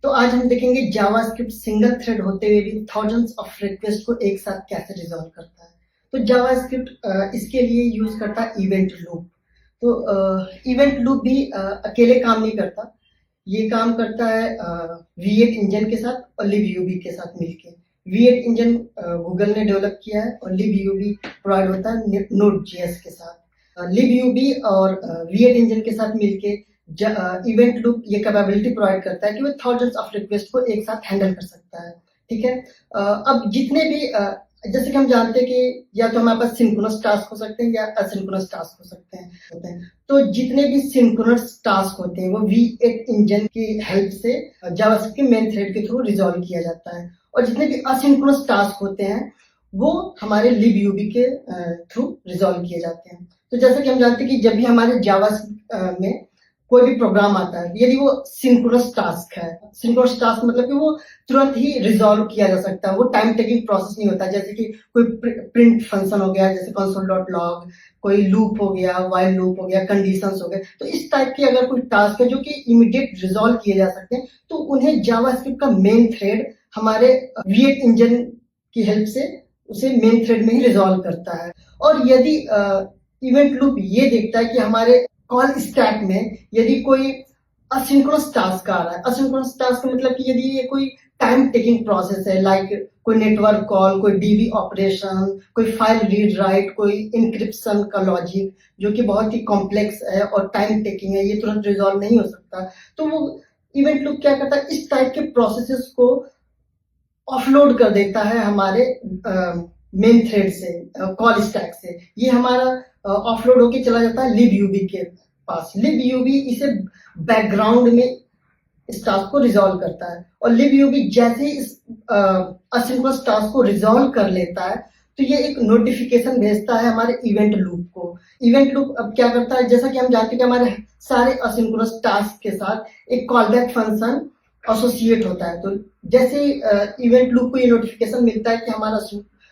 तो आज हम देखेंगे जावास्क्रिप्ट सिंगल थ्रेड होते हुए भी थाउजेंड्स ऑफ रिक्वेस्ट को एक साथ कैसे रिजॉल्व करता है। तो जावास्क्रिप्ट इसके लिए यूज करता है इवेंट लूप। तो इवेंट लूप भी अकेले काम नहीं करता, ये काम करता है V8 इंजन के साथ और libUB के साथ मिलके। V8 इंजन गूगल ने डेवलप किया है और libUB प्रोवाइड होता है Node.js के साथ। libUB और V8 इंजन के साथ मिलके इवेंट लूप ये कैपेबिलिटी प्रोवाइड करता है कि वो थाउजेंड्स ऑफ रिक्वेस्ट को एक साथ हैंडल कर सकता है। ठीक है। अब जितने भी जैसे कि हम जानते हैं कि या तो हमारे पास सिंक्रोनस टास्क हो सकते हैं या असिंक्रोनस टास्क हो सकते हैं। तो जितने भी सिंक्रोनस टास्क होते हैं वो V8 इंजन की हेल्प से जावास्क्रिप्ट के मेन थ्रेड के थ्रू रिजॉल्व किया जाता है, और जितने भी असिंक्रोनस टास्क होते हैं वो हमारे libUB के थ्रू रिजॉल्व किए जाते हैं। तो जैसे कि हम जानते हैं कि जब भी हमारे जावास्क्रिप्ट में कोई भी प्रोग्राम आता है, यदि वो सिंक्रोनस टास्क है, सिंक्रोनस टास्क मतलब कि वो तुरंत ही रिजॉल्व किया जा सकता है, वो टाइम टेकिंग प्रोसेस नहीं होता। जैसे कि कोई प्रिंट फंक्शन हो गया, जैसे console.log, कोई लूप हो गया, व्हाइल लूप हो गया, कंडीशंस हो गए, तो इस टाइप के अगर कोई टास्क है जो कि इमीडिएट रिजॉल्व किए जा सकते हैं, तो उन्हें जावास्क्रिप्ट का मेन थ्रेड हमारे V8 इंजन की हेल्प से उसे मेन थ्रेड में ही रिजॉल्व करता है। और यदि इवेंट लूप ये देखता है कि हमारे कॉल स्टैक में यदि कोई असिंक्रोनस टास्क आ रहा है, असिंक्रोनस टास्क मतलब कि यदि ये कोई टाइम टेकिंग प्रोसेस है, लाइक कोई नेटवर्क कॉल, कोई डीबी ऑपरेशन, कोई फाइल रीड राइट, कोई इंक्रिप्शन का लॉजिक जो कि बहुत ही कॉम्प्लेक्स है और टाइम टेकिंग है, ये तुरंत रिजॉल्व नहीं हो सकता, तो वो इवेंट लूप क्या करता है, इस टाइप के प्रोसेसेस को ऑफलोड कर देता है हमारे मेन थ्रेड से, कॉल स्टैक से। ये हमारा ऑफलोड होके चला जाता है libUB के पास। libUB इसे बैकग्राउंड में इस टास्क को रिजॉल्व करता है, और libUB जैसे ही इस असिंक्रोनस टास्क को रिजॉल्व कर लेता है तो ये एक नोटिफिकेशन भेजता है हमारे इवेंट लूप को। इवेंट लूप अब क्या करता है, जैसा कि हम जानते हैं कि हमारे सारे असिंक्रोनस टास्क के साथ एक कॉल बैक फंक्शन एसोसिएट होता है। तो जैसे इवेंट लूप को ये नोटिफिकेशन मिलता है कि हमारा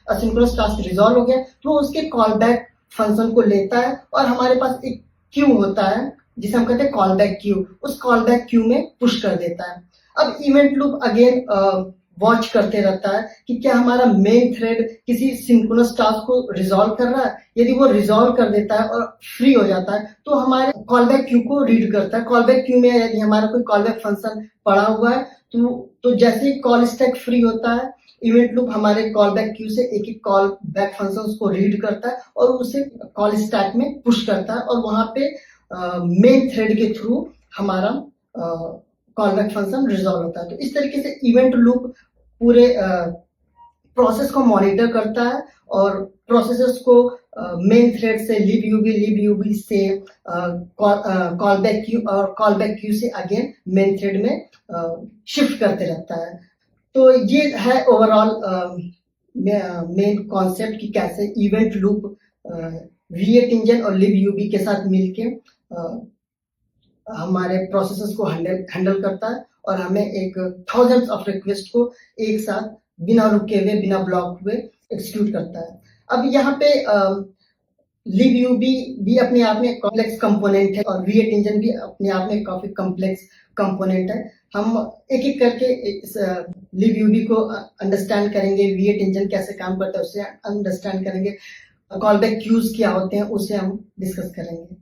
असिंक्रोनस टास्क रिजॉल्व हो गया, तो उसके कॉल बैक फंक्शन को लेता है और हमारे पास एक क्यू होता है जिसे हम कहते हैं कॉल बैक क्यू, उस कॉल बैक क्यू में पुश कर देता है। अब इवेंट लूप अगेन वॉच करते रहता है कि क्या हमारा मेन थ्रेड किसी सिंक्रोनस टास्क को रिजॉल्व कर रहा है। यदि वो रिजॉल्व कर देता है और फ्री हो जाता है तो हमारे कॉल बैक क्यू को रीड करता है। कॉल बैक क्यू में यदि हमारा कोई कॉल बैक फंक्शन पड़ा हुआ है तो जैसे ही कॉल स्टैक फ्री होता है, इवेंट लूप हमारे कॉल बैक क्यू से एक एक कॉल बैक फंक्शन को रीड करता है और उसे कॉल स्टैक में पुश करता है, और वहां पे मेन थ्रेड के थ्रू हमारा कॉल बैक फंक्शन रिजॉल्व होता है। तो इस तरीके से इवेंट लूप पूरे प्रोसेस को मॉनिटर करता है और प्रोसेसेस को मेन थ्रेड से libUB से कॉल बैक क्यू और कॉल बैक क्यू से अगेन मेन थ्रेड में शिफ्ट करते रहता है। तो ये है ओवरऑल मेन कॉन्सेप्ट कि कैसे इवेंट लूप V8 इंजन और libUB के साथ मिलके हमारे प्रोसेसेस को हैंडल करता है और हमें एक थाउजेंड्स ऑफ रिक्वेस्ट को एक साथ बिना रुके हुए, बिना ब्लॉक हुए एग्जीक्यूट करता है। अब यहाँ पे libUB भी अपने आप में कॉम्प्लेक्स कंपोनेंट है और V8 इंजन भी अपने आप में काफी कॉम्प्लेक्स कंपोनेंट है। हम एक एक करके इस libUB को अंडरस्टैंड करेंगे, V8 इंजन कैसे काम करता है उसे अंडरस्टैंड करेंगे, कॉल बैक क्यूज क्या होते हैं उसे हम डिस्कस करेंगे।